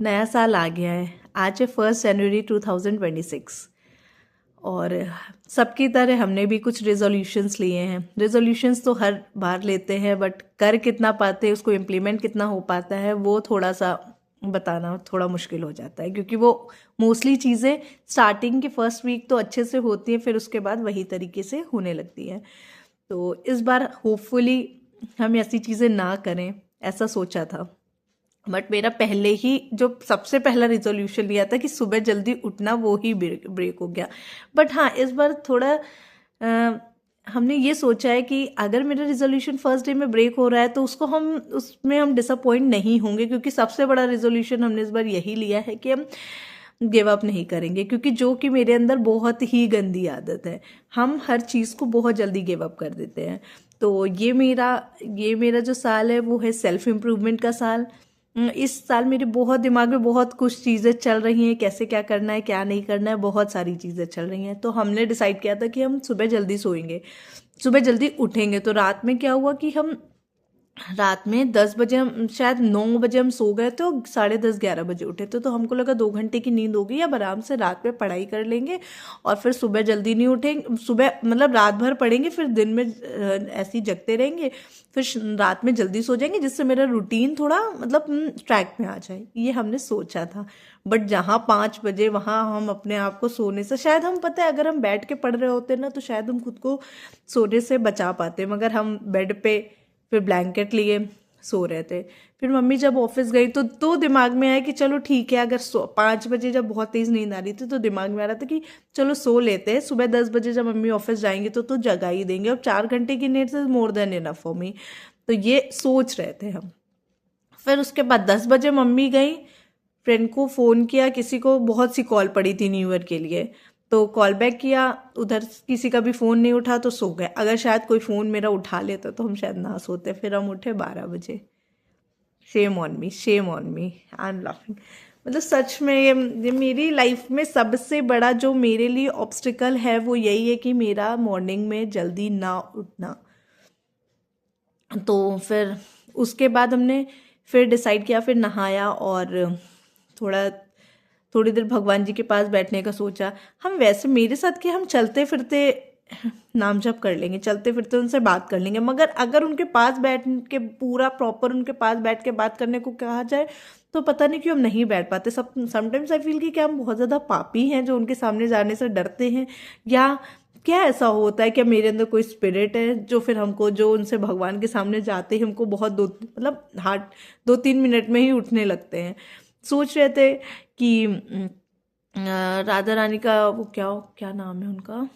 नया साल आ गया है। आज है 1 जनवरी 2026 और सबकी तरह हमने भी कुछ रेजोल्यूशंस लिए हैं। रेजोल्यूशंस तो हर बार लेते हैं, बट कर कितना पाते हैं, उसको इम्प्लीमेंट कितना हो पाता है, वो थोड़ा सा बताना थोड़ा मुश्किल हो जाता है, क्योंकि वो मोस्टली चीज़ें स्टार्टिंग के फर्स्ट वीक तो अच्छे से होती हैं, फिर उसके बाद वही तरीके से होने लगती हैं। तो इस बार होपफुली हम ऐसी चीज़ें ना करें, ऐसा सोचा था। बट मेरा पहले ही जो सबसे पहला रिजोल्यूशन लिया था कि सुबह जल्दी उठना, वो ही ब्रेक हो गया। बट हाँ, इस बार थोड़ा हमने ये सोचा है कि अगर मेरा रिजोल्यूशन फर्स्ट डे में ब्रेक हो रहा है तो उसमें हम डिसअपॉइंट नहीं होंगे, क्योंकि सबसे बड़ा रिजोल्यूशन हमने इस बार यही लिया है कि हम गिव अप नहीं करेंगे, क्योंकि जो कि मेरे अंदर बहुत ही गंदी आदत है, हम हर चीज़ को बहुत जल्दी गिव अप कर देते हैं। तो ये मेरा जो साल है वो है सेल्फ इम्प्रूवमेंट का साल। इस साल मेरे बहुत दिमाग में बहुत कुछ चीज़ें चल रही हैं, कैसे क्या करना है क्या नहीं करना है, बहुत सारी चीज़ें चल रही हैं। तो हमने डिसाइड किया था कि हम सुबह जल्दी सोएंगे, सुबह जल्दी उठेंगे। तो रात में क्या हुआ कि हम रात में 10 बजे, हम शायद 9 बजे हम सो गए, तो 10:30-11 बजे उठे थे। तो हमको लगा 2 घंटे की नींद होगी, अब आराम से रात में पढ़ाई कर लेंगे और फिर सुबह जल्दी नहीं उठेंगे। सुबह मतलब रात भर पढ़ेंगे, फिर दिन में ऐसे ही जगते रहेंगे, फिर रात में जल्दी सो जाएंगे, जिससे मेरा रूटीन थोड़ा मतलब ट्रैक में आ जाए, ये हमने सोचा था। बट जहाँ 5 बजे, वहाँ हम अपने आप को सोने से, शायद हम, पता है, अगर हम बैठ के पढ़ रहे होते ना तो शायद हम खुद को सोने से बचा पाते, मगर हम बेड पे फिर ब्लैंकेट लिए सो रहे थे। फिर मम्मी जब ऑफिस गई तो दिमाग में आया कि चलो ठीक है, अगर 5 बजे जब बहुत तेज़ नींद आ रही थी तो दिमाग में आ रहा था कि चलो सो लेते हैं, सुबह 10 बजे जब मम्मी ऑफिस जाएंगी तो जगा ही देंगे, अब 4 घंटे की नींद से more than enough for me. तो ये सोच रहे थे हम। फिर उसके बाद 10 बजे मम्मी गई, फ्रेंड को फ़ोन किया, किसी को बहुत सी कॉल पड़ी थी न्यू ईयर के लिए, तो कॉल बैक किया, उधर किसी का भी फ़ोन नहीं उठा तो सो गए। अगर शायद कोई फ़ोन मेरा उठा लेता तो हम शायद ना सोते। फिर हम उठे 12 बजे। Shame on me, shame on me, I am laughing. मतलब सच में ये मेरी लाइफ में सबसे बड़ा जो मेरे लिए ऑब्स्टिकल है वो यही है कि मेरा मॉर्निंग में जल्दी ना उठना। तो फिर उसके बाद हमने फिर डिसाइड किया, फिर नहाया और थोड़ा थोड़ी देर भगवान जी के पास बैठने का सोचा। हम वैसे मेरे साथ कि हम चलते फिरते नाम जप कर लेंगे, चलते फिरते उनसे बात कर लेंगे, मगर अगर उनके पास बैठ के पूरा प्रॉपर उनके पास बैठ के बात करने को कहा जाए तो पता नहीं क्यों हम नहीं बैठ पाते। समटाइम्स आई फील कि क्या हम बहुत ज़्यादा पापी हैं जो उनके सामने जाने से डरते हैं, या क्या ऐसा होता है कि मेरे अंदर कोई स्पिरिट है जो फिर हमको, जो उनसे भगवान के सामने जाते ही हमको बहुत मतलब हार्ट 2-3 मिनट में ही उठने लगते हैं। सोच रहे थे कि राधा रानी का वो क्या क्या नाम है उनका,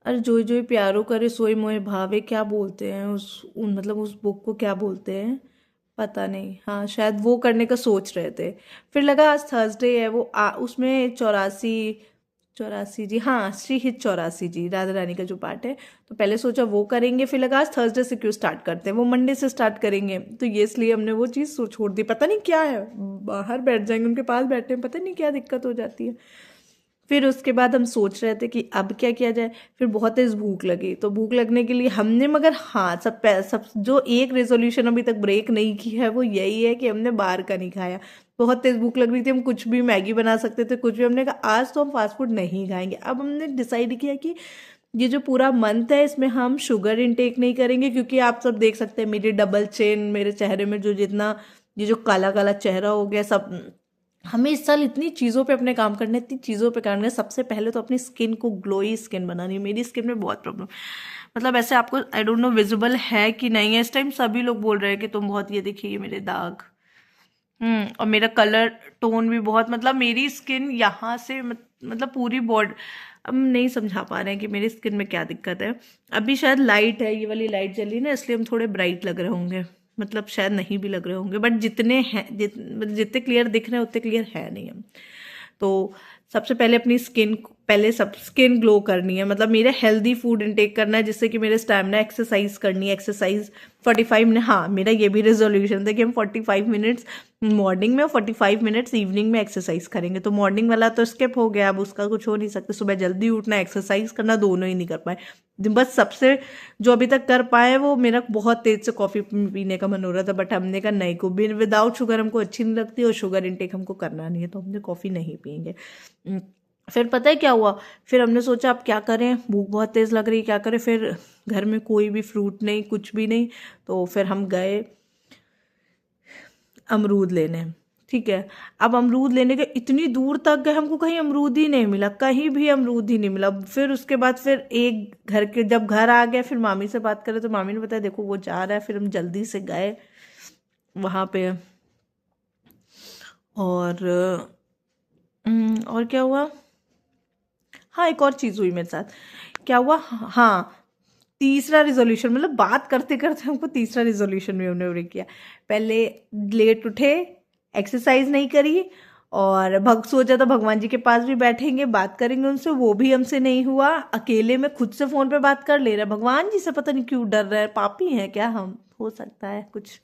अरे जोई जोई प्यारो करे सोई मोहे भावे, क्या बोलते हैं मतलब उस बुक को क्या बोलते हैं पता नहीं। हाँ, शायद वो करने का सोच रहे थे। फिर लगा आज थर्सडे है, वो उसमें 84 84 जी, हाँ, श्री हित 84 जी, राधा रानी का जो पार्ट है, तो पहले सोचा वो करेंगे, फिर लगा आज थर्सडे से क्यों स्टार्ट करते हैं, वो मंडे से स्टार्ट करेंगे। तो ये इसलिए हमने वो चीज़ छोड़ दी। पता नहीं क्या है, बाहर बैठ जाएंगे उनके पास बैठे, पता नहीं क्या दिक्कत हो जाती है। फिर उसके बाद हम सोच रहे थे कि अब क्या किया जाए। फिर बहुत तेज भूख लगी, तो भूख लगने के लिए हमने, मगर हाँ, सब जो एक रेजोल्यूशन अभी तक ब्रेक नहीं की है वो यही है कि हमने बाहर का नहीं खाया। बहुत तेज भूख लग रही थी, हम कुछ भी मैगी बना सकते थे, कुछ भी। हमने कहा आज तो हम फास्ट फूड नहीं खाएंगे। अब हमने डिसाइड किया कि ये जो पूरा मंथ है इसमें हम शुगर इनटेक नहीं करेंगे, क्योंकि आप सब देख सकते हैं मेरी डबल चेन, मेरे चेहरे में जो जितना ये जो काला काला चेहरा हो गया सब। हमें इस साल इतनी चीज़ों पे अपने काम करने, इतनी चीज़ों पे करना है। सबसे पहले तो अपनी स्किन को ग्लोई स्किन बनानी है। मेरी स्किन में बहुत प्रॉब्लम, मतलब ऐसे आपको आई डोंट नो विजिबल है कि नहीं है इस टाइम, सभी लोग बोल रहे हैं कि तुम बहुत, ये देखिए ये मेरे दाग। और मेरा कलर टोन भी बहुत, मतलब मेरी स्किन यहाँ से मतलब पूरी बॉडी, अब नहीं समझा पा रहे हैं कि मेरी स्किन में क्या दिक्कत है। अभी शायद लाइट है, ये वाली लाइट जली ना, इसलिए हम थोड़े ब्राइट लग रहे होंगे, मतलब शायद नहीं भी लग रहे होंगे, बट जितने हैं जितने क्लियर दिख रहे हैं उतने क्लियर है नहीं हम। तो सबसे पहले अपनी स्किन पहले सब स्किन ग्लो करनी है, मतलब मेरे हेल्दी फूड इनटेक करना है जिससे कि मेरे स्टैमिना, एक्सरसाइज करनी है, एक्सरसाइज 45 मिनट, हाँ मेरा ये भी रेजोल्यूशन था कि हम 45 मिनट्स मॉर्निंग में और 45 मिनट्स इवनिंग में एक्सरसाइज करेंगे। तो मॉर्निंग वाला तो स्किप हो गया, अब उसका कुछ हो नहीं सकता, सुबह जल्दी उठना, एक्सरसाइज करना, दोनों ही नहीं कर पाए। बस सबसे जो अभी तक कर पाए वो मेरा बहुत तेज से कॉफ़ी पीने का मन हो रहा था, बट हमने कहा नहीं, को भी विदाउट शुगर हमको अच्छी नहीं लगती और शुगर इनटेक हमको करना नहीं है, तो हमने कॉफ़ी नहीं पियेंगे। फिर पता है क्या हुआ, फिर हमने सोचा अब क्या करें, भूख बहुत तेज़ लग रही, क्या करें, फिर घर में कोई भी फ्रूट नहीं, कुछ भी नहीं, तो फिर हम गए अमरूद लेने। ठीक है, अब अमरूद लेने के इतनी दूर तक गए, हमको कहीं अमरूद ही नहीं मिला, कहीं भी अमरूद ही नहीं मिला। फिर उसके बाद फिर एक घर के जब घर आ गए, फिर मामी से बात करें तो मामी ने बताया देखो वो जा रहा है, फिर हम जल्दी से गए वहाँ पे। और क्या हुआ, हाँ एक और चीज़ हुई मेरे साथ, क्या हुआ, हाँ तीसरा रिजोल्यूशन, मतलब बात करते करते हमको तीसरा रिजोल्यूशन भी हमने ब्रेक किया। पहले लेट उठे, एक्सरसाइज नहीं करी, और सोचा था भगवान जी के पास भी बैठेंगे, बात करेंगे उनसे, वो भी हमसे नहीं हुआ। अकेले में खुद से फ़ोन पे बात कर ले रहे हैं, भगवान जी से पता नहीं क्यों डर रहे हैं, पापी हैं क्या हम, हो सकता है कुछ,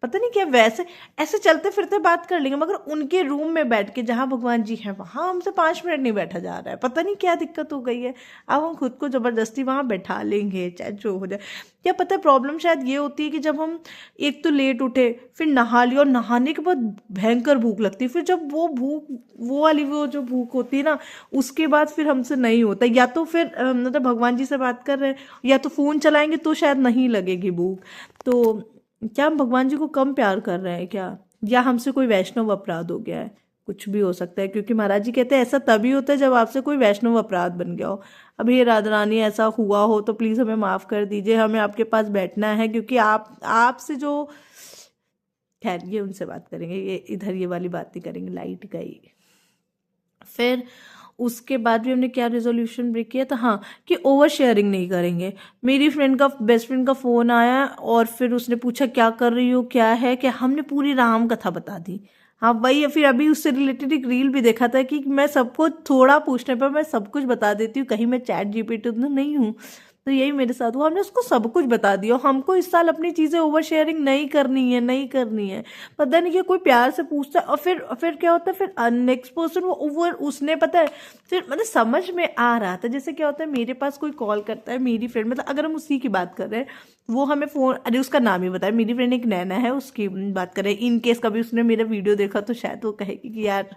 पता नहीं क्या, वैसे ऐसे चलते फिरते बात कर लेंगे, मगर उनके रूम में बैठ के जहाँ भगवान जी हैं वहाँ हमसे 5 मिनट नहीं बैठा जा रहा है, पता नहीं क्या दिक्कत हो गई है। अब हम खुद को ज़बरदस्ती वहाँ बैठा लेंगे चाहे जो हो जाए। क्या पता है प्रॉब्लम शायद ये होती है कि जब हम एक तो लेट उठे, फिर नहा लिया, और नहाने के बाद भयंकर भूख लगती है, फिर जब वो भूख, वो वाली वो जो भूख होती है ना, उसके बाद फिर हमसे नहीं होता, या तो फिर मतलब भगवान जी से बात कर रहे हैं या तो फ़ोन चलाएंगे तो शायद नहीं लगेगी भूख। तो क्या हम भगवान जी को कम प्यार कर रहे हैं क्या, या हमसे कोई वैष्णव अपराध हो गया है, कुछ भी हो सकता है, क्योंकि महाराज जी कहते हैं ऐसा तभी होता है जब आपसे कोई वैष्णव अपराध बन गया हो। अब ये राधा रानी ऐसा हुआ हो तो प्लीज़ हमें माफ़ कर दीजिए, हमें आपके पास बैठना है, क्योंकि आपसे जो, खैर ये उनसे बात करेंगे, ये इधर ये वाली बात नहीं करेंगे, लाइट गई। फिर उसके बाद भी हमने क्या रेजोल्यूशन ब्रेक किया था, हाँ कि ओवर शेयरिंग नहीं करेंगे। मेरी फ्रेंड का, बेस्ट फ्रेंड का फ़ोन आया और फिर उसने पूछा क्या कर रही हो, क्या है, क्या, हमने पूरी राम कथा बता दी। हाँ वही, फिर अभी उससे रिलेटेड एक रील भी देखा था कि मैं सबको थोड़ा पूछने पर मैं सब कुछ बता देती हूँ, कहीं मैं चैट जीपीटी तो नहीं हूँ। तो यही मेरे साथ हुआ, हमने उसको सब कुछ बता दिया। हमको इस साल अपनी चीज़ें ओवर शेयरिंग नहीं करनी है, नहीं करनी है। पता नहीं कि कोई प्यार से पूछता है और फिर क्या होता है, फिर नेक्स्ट पर्सन वो ओवर, उसने पता है, फिर मतलब समझ में आ रहा था, जैसे क्या होता है मेरे पास कोई कॉल करता है, मेरी फ्रेंड, मतलब अगर हम उसी की बात कर रहे हैं, वो हमें फ़ोन, अरे उसका नाम ही बताया, मेरी फ्रेंड एक नैना है, उसकी बात कर रहे हैं, इन केस कभी उसने मेरा वीडियो देखा तो शायद वो कहेगी कि यार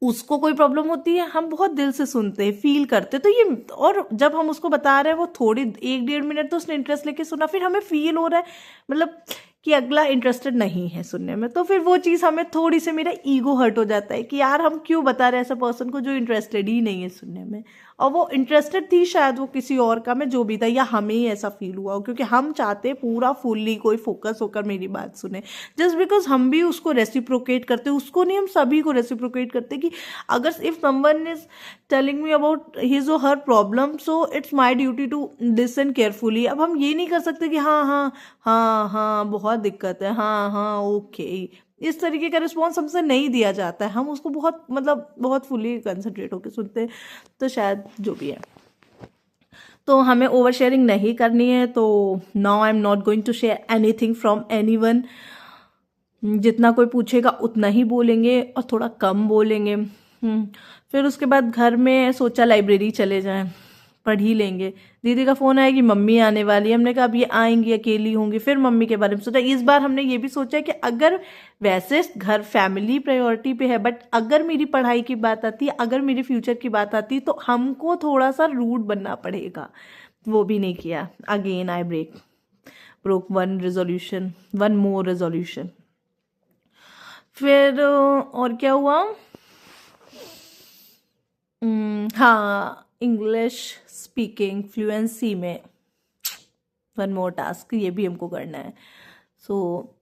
उसको कोई प्रॉब्लम होती है, हम बहुत दिल से सुनते हैं, फील करते हैं। तो ये, और जब हम उसको बता रहे हैं वो थोड़ी 1-1.5 मिनट तो उसने इंटरेस्ट लेके सुना, फिर हमें फील हो रहा है मतलब कि अगला इंटरेस्टेड नहीं है सुनने में, तो फिर वो चीज़ हमें थोड़ी सी, मेरा ईगो हर्ट हो जाता है कि यार हम क्यों बता रहे हैं ऐसे पर्सन को जो इंटरेस्टेड ही नहीं है सुनने में, और वो इंटरेस्टेड थी शायद वो किसी और का में जो भी था, या हमें ही ऐसा फील हुआ हो, क्योंकि हम चाहते पूरा फुल्ली कोई फोकस होकर मेरी बात सुने, जस्ट बिकॉज हम भी उसको रेसिप्रोकेट करते, उसको नहीं हम सभी को रेसिप्रोकेट करते कि अगर if someone is telling me about his और her problem, so it's my duty to listen carefully. अब हम ये नहीं कर सकते कि हाँ हाँ हाँ हाँ बहुत दिक्कत है, हाँ हाँ ओके, इस तरीके का रिस्पॉन्स हमसे नहीं दिया जाता है, हम उसको बहुत मतलब बहुत फुली कंसंट्रेट होकर सुनते हैं। तो शायद जो भी है, तो हमें ओवर शेयरिंग नहीं करनी है। तो now I am not going to share anything from anyone, जितना कोई पूछेगा उतना ही बोलेंगे और थोड़ा कम बोलेंगे। फिर उसके बाद घर में सोचा लाइब्रेरी चले जाएं, पढ़ ही लेंगे। दीदी का फ़ोन आया कि मम्मी आने वाली है, हमने कहा अब ये आएंगी, अकेली होंगी, फिर मम्मी के बारे में सोचा। इस बार हमने ये भी सोचा कि अगर वैसे घर फैमिली प्रायोरिटी पे है, बट अगर मेरी पढ़ाई की बात आती है, अगर मेरे फ्यूचर की बात आती है, तो हमको थोड़ा सा रूड बनना पड़ेगा। वो भी नहीं किया। Again I broke one more resolution. फिर और क्या हुआ, हाँ इंग्लिश स्पीकिंग फ्लुएंसी में वन मोर टास्क, ये भी हमको करना है। सो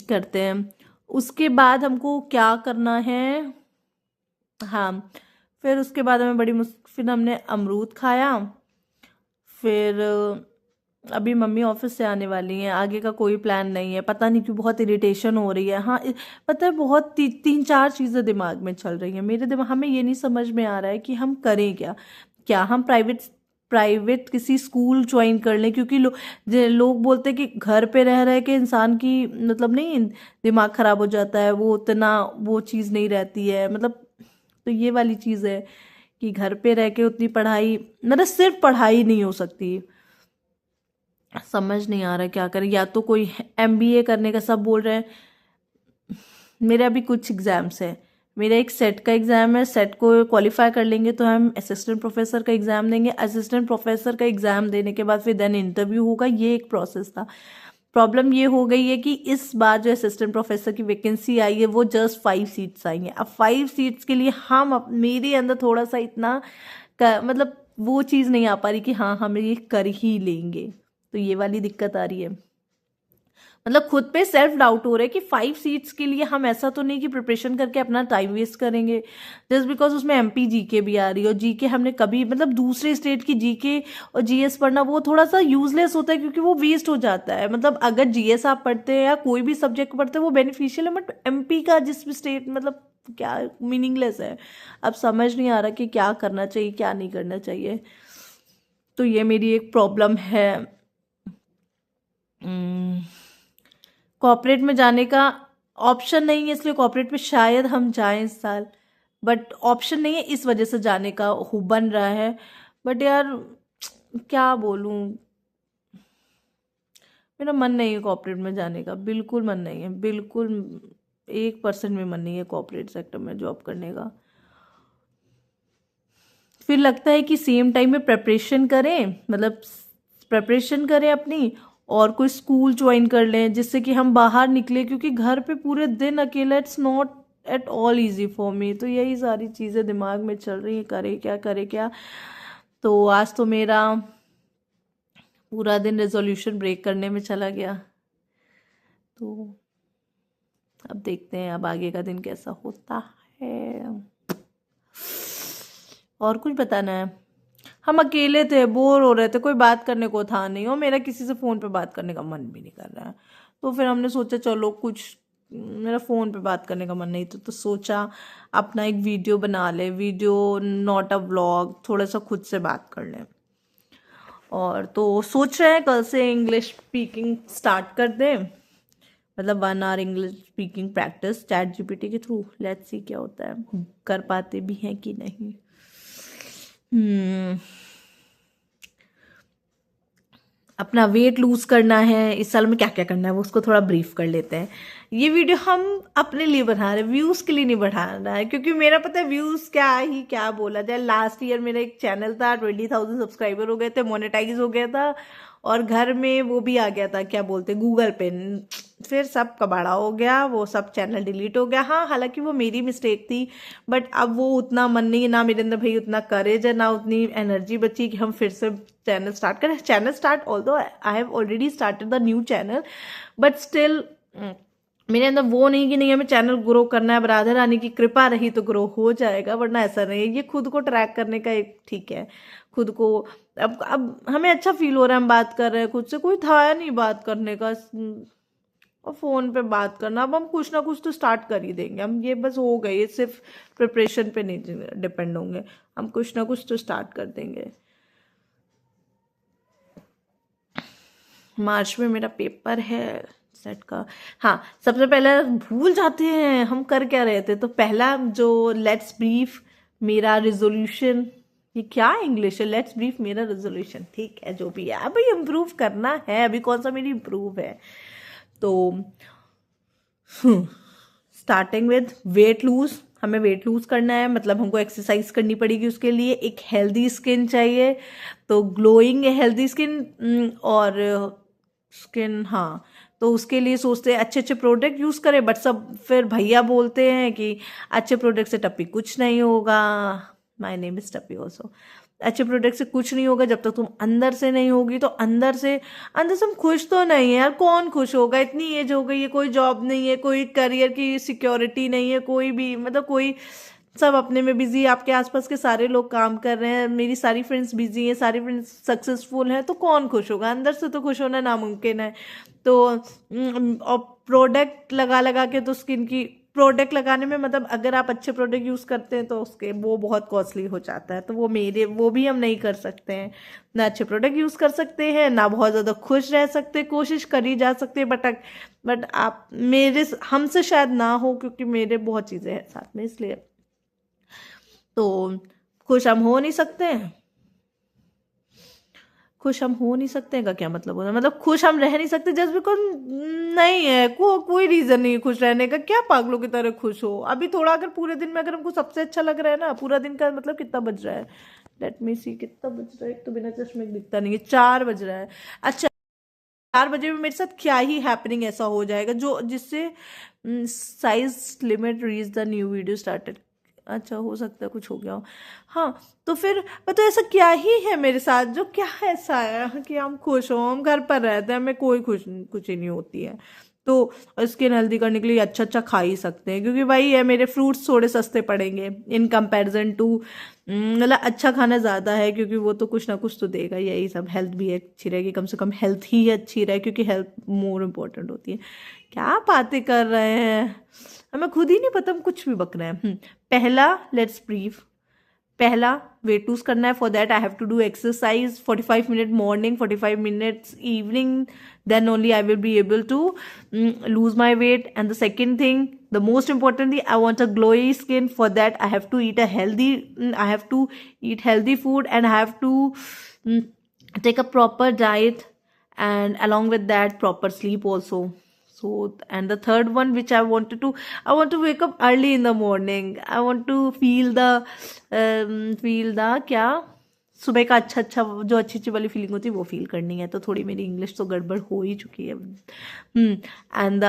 करते हैं। उसके बाद हमको क्या करना है, हाँ फिर उसके बाद हमें फिर हमने अमरूद खाया, फिर अभी मम्मी ऑफिस से आने वाली हैं, आगे का कोई प्लान नहीं है, पता नहीं क्यों बहुत इरिटेशन हो रही है। हाँ पता है बहुत तीन चार चीज़ें दिमाग में चल रही हैं मेरे दिमाग, हमें ये नहीं समझ में आ रहा है कि हम करें क्या। क्या हम प्राइवेट प्राइवेट किसी स्कूल ज्वाइन कर लें, क्योंकि लोग बोलते हैं कि घर पे रह रह के इंसान की मतलब नहीं दिमाग खराब हो जाता है, वो उतना वो चीज़ नहीं रहती है मतलब। तो ये वाली चीज़ है कि घर पे रह के उतनी पढ़ाई मतलब सिर्फ पढ़ाई नहीं हो सकती। समझ नहीं आ रहा क्या करें, या तो कोई एमबीए करने का सब बोल रहे हैं। मेरे अभी कुछ एग्जाम्स है, मेरा एक सेट का एग्ज़ाम है, सेट को क्वालिफाई कर लेंगे तो हम असिस्टेंट प्रोफेसर का एग्ज़ाम देंगे, असिस्टेंट प्रोफेसर का एग्ज़ाम देने के बाद फिर देन इंटरव्यू होगा। ये एक प्रोसेस था। प्रॉब्लम ये हो गई है कि इस बार जो असिस्टेंट प्रोफेसर की वैकेंसी आई है वो जस्ट 5 सीट्स आई हैं। अब 5 सीट्स के लिए मेरे अंदर थोड़ा सा इतना मतलब वो चीज़ नहीं आ पा रही कि हाँ हम ये कर ही लेंगे। तो ये वाली दिक्कत आ रही है, मतलब खुद पे सेल्फ डाउट हो रहा है कि 5 सीट्स के लिए हम ऐसा तो नहीं कि प्रिपरेशन करके अपना टाइम वेस्ट करेंगे जस्ट बिकॉज उसमें एमपी जीके भी आ रही है। और जीके हमने कभी मतलब दूसरे स्टेट की जीके और जीएस पढ़ना वो थोड़ा सा यूजलेस होता है, क्योंकि वो वेस्ट हो जाता है। मतलब अगर जीएस आप पढ़ते हैं या कोई भी सब्जेक्ट पढ़ते हैं वो बेनिफिशियल है, बट एमपी का जिस भी स्टेट मतलब क्या मीनिंगलेस है। अब समझ नहीं आ रहा कि क्या करना चाहिए क्या नहीं करना चाहिए। तो ये मेरी एक प्रॉब्लम है। कॉर्पोरेट में जाने का ऑप्शन नहीं है, इसलिए कॉर्पोरेट में शायद हम जाएं इस साल, बट ऑप्शन नहीं है इस वजह से जाने का हो बन रहा है। बट यार क्या बोलूं, मेरा मन नहीं है कॉर्पोरेट में जाने का, बिल्कुल मन नहीं है, बिल्कुल 1% भी मन नहीं है कॉर्पोरेट सेक्टर में जॉब करने का। फिर लगता है कि सेम टाइम में प्रेपरेशन करें, मतलब प्रेपरेशन करें अपनी, और कोई स्कूल ज्वाइन कर लें जिससे कि हम बाहर निकले, क्योंकि घर पे पूरे दिन अकेला it's not at all easy for me. तो यही सारी चीज़ें दिमाग में चल रही हैं, करे क्या करे क्या। तो आज तो मेरा पूरा दिन रेजोल्यूशन ब्रेक करने में चला गया। तो अब देखते हैं अब आगे का दिन कैसा होता है। और कुछ बताना है? हम अकेले थे, बोर हो रहे थे, कोई बात करने को था नहीं, और मेरा किसी से फ़ोन पे बात करने का मन भी नहीं कर रहा है। तो फिर हमने सोचा चलो कुछ, मेरा फ़ोन पे बात करने का मन नहीं तो सोचा अपना एक वीडियो बना ले, वीडियो नॉट अ व्लॉग, थोड़ा सा खुद से बात कर लें। और तो सोच रहे हैं कल से इंग्लिश स्पीकिंग स्टार्ट कर दें, मतलब 1 hour English speaking practice chat GPT के थ्रू। लेट्स सी क्या होता है, कर पाते भी हैं कि नहीं। अपना वेट लूज करना है इस साल में, क्या क्या करना है वो उसको थोड़ा ब्रीफ कर लेते हैं। ये वीडियो हम अपने लिए बना रहे हैं, व्यूज के लिए नहीं बढ़ा रहा है, क्योंकि मेरा पता है व्यूज क्या बोला जाए। लास्ट ईयर मेरा एक चैनल था, 20,000 सब्सक्राइबर हो गए थे, मोनेटाइज हो गया था, और घर में वो भी आ गया था क्या बोलते गूगल पे। फिर सब कबाड़ा हो गया, वो सब चैनल डिलीट हो गया। हाँ हालांकि वो मेरी मिस्टेक थी, बट अब वो उतना मन नहीं है, ना मेरे अंदर भाई उतना करेज है, ना उतनी एनर्जी बची कि हम फिर से चैनल स्टार्ट करें। Channel start although I have already started the new channel, but still मेरे अंदर वो नहीं कि नहीं हमें चैनल ग्रो करना है, राधा रानी की कृपा रही तो ग्रो हो जाएगा, वरना ऐसा नहीं है। ये खुद को ट्रैक करने का एक ठीक है, खुद को अब हमें अच्छा फील हो रहा है, हम बात कर रहे हैं खुद से, कोई था नहीं बात करने का, और फ़ोन पे बात करना। अब हम कुछ ना कुछ तो स्टार्ट कर ही देंगे, हम ये बस हो गए, ये सिर्फ प्रिपरेशन पे नहीं डिपेंड होंगे, हम कुछ ना कुछ तो स्टार्ट कर देंगे। मार्च में मेरा पेपर है सेट का। हाँ सबसे पहले भूल जाते हैं हम कर क्या रहे थे, तो पहला जो लेट्स ब्रीफ मेरा रिजोल्यूशन, ये क्या इंग्लिश है, लेट्स ब्रीफ मेरा रेजोल्यूशन, ठीक है जो भी है, अभी इम्प्रूव करना है, अभी कौन सा मेरी इम्प्रूव है। तो स्टार्टिंग विद वेट लूज, हमें वेट लूज करना है, मतलब हमको एक्सरसाइज करनी पड़ेगी उसके लिए, एक हेल्दी स्किन चाहिए, तो ग्लोइंग हेल्दी स्किन और स्किन, हाँ तो उसके लिए सोचते हैं अच्छे अच्छे प्रोडक्ट यूज़ करें, बट सब फिर भैया बोलते हैं कि अच्छे प्रोडक्ट से टप्पी कुछ नहीं होगा। माय नेम इज टप्पी ऑल्सो। अच्छे प्रोडक्ट से कुछ नहीं होगा जब तक तुम अंदर से नहीं होगी। तो अंदर से हम खुश तो नहीं है यार, कौन खुश होगा, इतनी एज हो गई है, कोई जॉब नहीं है, कोई करियर की सिक्योरिटी नहीं है, कोई भी मतलब कोई सब अपने में बिजी, आपके आसपास के सारे लोग काम कर रहे हैं, मेरी सारी फ्रेंड्स बिजी हैं, सारी फ्रेंड्स सक्सेसफुल हैं, तो कौन खुश होगा? अंदर से तो खुश होना नामुमकिन है। तो और प्रोडक्ट लगा लगा के तो स्किन की, प्रोडक्ट लगाने में मतलब अगर आप अच्छे प्रोडक्ट यूज़ करते हैं तो उसके वो बहुत कॉस्टली हो जाता है, तो वो भी हम नहीं कर सकते हैं। ना अच्छे प्रोडक्ट यूज़ कर सकते हैं, ना बहुत ज़्यादा खुश रह सकते हैं, कोशिश करी जा सकती है, बट आप हमसे शायद ना हो, क्योंकि मेरे बहुत चीज़ें हैं साथ में, इसलिए तो खुश हम हो नहीं सकते हैं। खुश हम हो नहीं सकते हैं का क्या मतलब होता है? मतलब खुश हम रह नहीं सकते जस्ट बिकॉज नहीं है, कोई रीजन नहीं है खुश रहने का। क्या पागलों की तरह खुश हो? अभी थोड़ा अगर पूरे दिन में अगर हमको सबसे अच्छा लग रहा है ना, पूरा दिन का मतलब कितना बज रहा है, लेट मी सी कितना बज रहा है, एक तो बिना चश्मे के दिखता नहीं है, 4 बज रहा है। अच्छा, 4 बजे में मेरे साथ क्या ही हैपनिंग ऐसा हो जाएगा जो जिससे size limit reach the new video started. अच्छा, हो सकता है कुछ हो गया हो। हाँ, तो फिर तो ऐसा क्या ही है मेरे साथ जो क्या ऐसा है कि हम खुश हो? हम घर पर रहते हैं, हमें कोई कुछ ही नहीं होती है। तो स्किन हेल्दी करने के लिए अच्छा अच्छा खा ही सकते हैं, क्योंकि भाई है मेरे फ्रूट्स थोड़े सस्ते पड़ेंगे इन कंपैरिजन टू, मतलब अच्छा खाना ज़्यादा है, क्योंकि वो तो कुछ ना कुछ तो देगा। यही सब हेल्थ भी अच्छी रहेगी, कम से कम हेल्थ ही अच्छी रहे, क्योंकि हेल्थ मोर इम्पोर्टेंट होती है। क्या बातें कर रहे हैं, हमें खुद ही नहीं पता हम कुछ भी बक रहे हैं। पहला, लेट्स ब्रीफ। पहला, वेट लूज करना है। For that I have to do exercise 45 minute morning, 45 minutes evening, then only I will be able to lose my weight. And the second thing, the most importantly, I want a glowy skin. For that I have to eat I have to eat healthy food, and I have to mm, take a proper diet, and along with that proper sleep also. So, and the third one which I want to wake up early in the morning. I want to feel the क्या, सुबह का अच्छा अच्छा जो अच्छी अच्छी वाली feeling होती है वो फील करनी है। तो थोड़ी मेरी इंग्लिश तो गड़बड़ हो ही चुकी है। And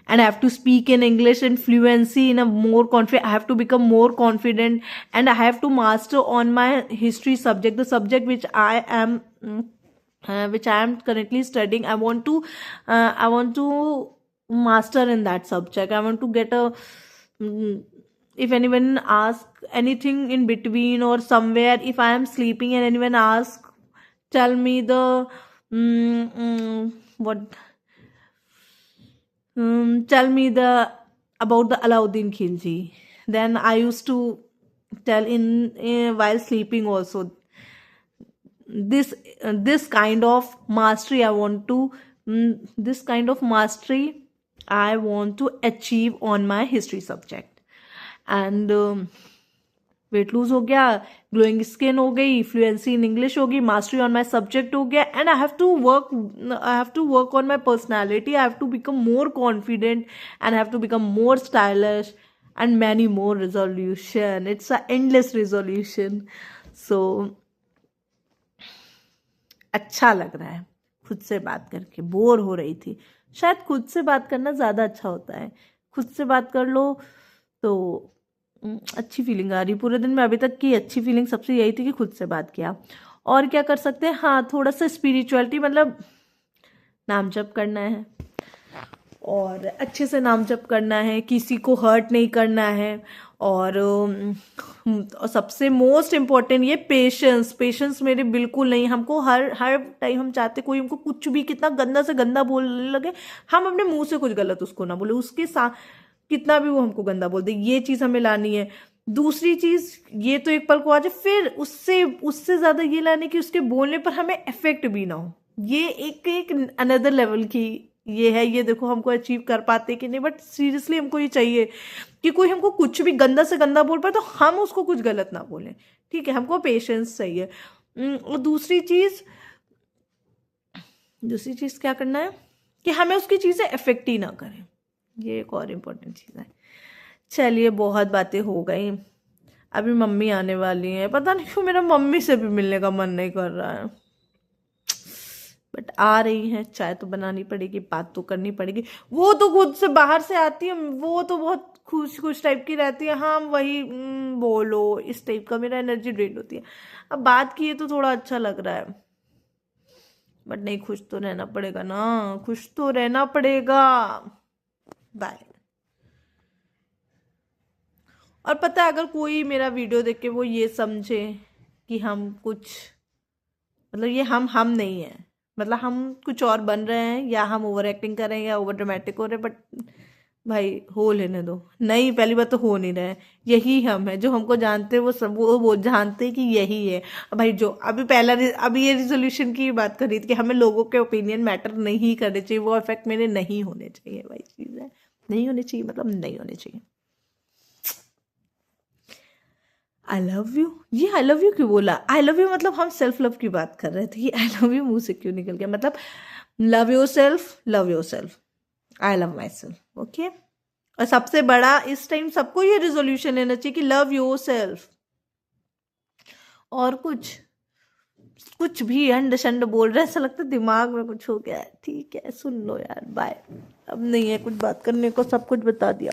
I have to speak in English in fluency, in a more confident. I have to become more confident, and I have to master on my history subject, the subject which I am currently studying. I want to master in that subject. I want to get a if anyone asks anything in between or somewhere, if I am sleeping and anyone asks, tell me the what tell me the about the Alauddin Khilji, then I used to tell in while sleeping also. This kind of mastery I want to this kind of mastery I want to achieve on my history subject. And weight lose हो गया, glowing skin हो गई, fluency in English होगी, mastery on my subject हो गया, and I have to work on my personality. I have to become more confident, and I have to become more stylish, and many more resolution. It's a endless resolution. So अच्छा लग रहा है खुद से बात करके, बोर हो रही थी। शायद खुद से बात करना ज़्यादा अच्छा होता है। खुद से बात कर लो तो अच्छी फीलिंग आ रही। पूरे दिन में अभी तक की अच्छी फीलिंग सबसे यही थी कि खुद से बात किया। और क्या कर सकते हैं? हाँ, थोड़ा सा स्पिरिचुअलिटी, मतलब नाम जप करना है, और अच्छे से नाम जप करना है, किसी को हर्ट नहीं करना है। और सबसे मोस्ट इम्पॉर्टेंट ये पेशेंस मेरे बिल्कुल नहीं। हमको हर हर टाइम हम चाहते कोई हमको कुछ भी कितना गंदा से गंदा बोलने लगे, हम अपने मुंह से कुछ गलत उसको ना बोले, उसके साथ कितना भी वो हमको गंदा बोल दे, ये चीज़ हमें लानी है। दूसरी चीज़, ये तो एक पल को आ जाए, फिर उससे उससे ज़्यादा ये लाने की उसके बोलने पर हमें इफेक्ट भी ना हो। ये एक एक अनदर लेवल की ये है। ये देखो हमको अचीव कर पाते कि नहीं, बट सीरियसली हमको ये चाहिए कि कोई हमको कुछ भी गंदा से गंदा बोल पाए तो हम उसको कुछ गलत ना बोलें। ठीक है, हमको पेशेंस चाहिए। और दूसरी चीज़ क्या करना है कि हमें उसकी चीज़ें इफेक्ट ही ना करें। ये एक और इम्पोर्टेंट चीज़ है। चलिए, बहुत बातें हो गई, अभी मम्मी आने वाली हैं। पता नहीं क्यों मेरा मम्मी से भी मिलने का मन नहीं कर रहा है, बट आ रही हैं, चाय तो बनानी पड़ेगी, बात तो करनी पड़ेगी। वो तो खुद से बाहर से आती है, वो तो बहुत खुश टाइप की रहती है। हाँ, वही बोलो, इस टाइप का मेरा एनर्जी ड्रेन होती है। अब बात की है तो थोड़ा अच्छा लग रहा है, बट नहीं, खुश तो रहना पड़ेगा ना, खुश तो रहना पड़ेगा। बाय। और पता है, अगर कोई मेरा वीडियो देख के वो ये समझे कि हम कुछ, मतलब ये हम नहीं है, मतलब हम कुछ और बन रहे हैं, या हम ओवर एक्टिंग कर रहे हैं, या ओवर ड्रामेटिक हो रहे हैं, बट भाई हो लेने दो। नहीं, पहली बात तो हो नहीं रहे हैं, यही हम है। जो हमको जानते हैं वो सब वो जानते हैं कि यही है। अब भाई जो अभी ये रिजोल्यूशन की बात कर रही थी कि हमें लोगों के ओपिनियन मैटर नहीं करने चाहिए, वो इफेक्ट मेरे नहीं होने चाहिए। भाई चीज़ है, नहीं होने चाहिए, मतलब नहीं होने चाहिए। आई लव यू, ये आई लव यू क्यों बोला? आई लव यू मतलब हम सेल्फ लव की बात कर रहे थे, कि आई लव यू मुंह से क्यों निकल गया? मतलब love your self, love your self, I love my self. Okay. और सबसे बड़ा इस टाइम सबको ये रिजोल्यूशन लेना चाहिए कि लव योर सेल्फ। और कुछ भी अंड शंड बोल रहे हैं, ऐसा लगता है दिमाग में कुछ हो गया है। ठीक है, सुन लो यार, बाय। अब नहीं है कुछ बात करने को, सब कुछ बता दिया।